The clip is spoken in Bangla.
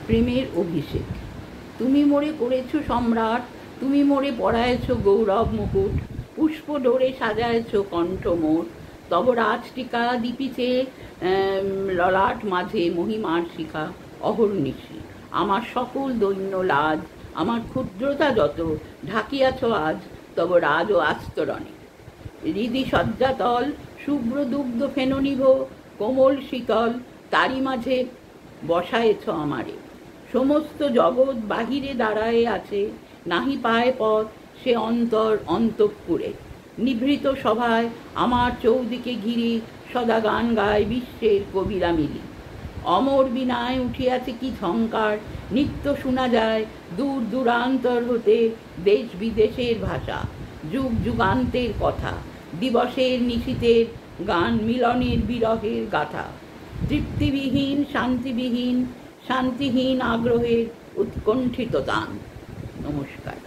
প্রেমের অভিষেক। তুমি মোরে করেছো সম্রাট, তুমি মোরে পরায়েছ গৌরব মুকুট, পুষ্প ডোরে সাজায়েছ কণ্ঠ মোর, তব রাজটিকা দীপিছে ললাট মাঝে মহিমার শিখা অহর্নিশি। আমার সকল দৈন্য লাজ, আমার ক্ষুদ্রতা যত ঢাকিয়াছ আজ তব রাজ ও আস্তরণে। হৃদি শয্যাতল শুভ্র দুগ্ধ ফেননিভ কোমল শীতল, তারি মাঝে বসায়েছ আমারে। সমস্ত জগৎ বাহিরে দাঁড়ায়ে আছে, নাহি পায় পথ সে অন্তঃপুরে। নিভৃত সভায় আমার চৌদিকে ঘিরে সদা গান গায় বিশ্বের কবিরা মিলি। অমর বিনায় উঠিয়াছে কি ঝঙ্কার, নিত্য শোনা যায় দূর দূরান্তর হতে দেশ বিদেশের ভাষা, যুগ যুগান্তের কথা, দিবসের নিশীথের গান, মিলনের বিরহের গাথা। তৃপ্তিবিহীন শান্তিবিহীন শান্তিহীন আগ্রহের উৎকণ্ঠিত তান। নমস্কার।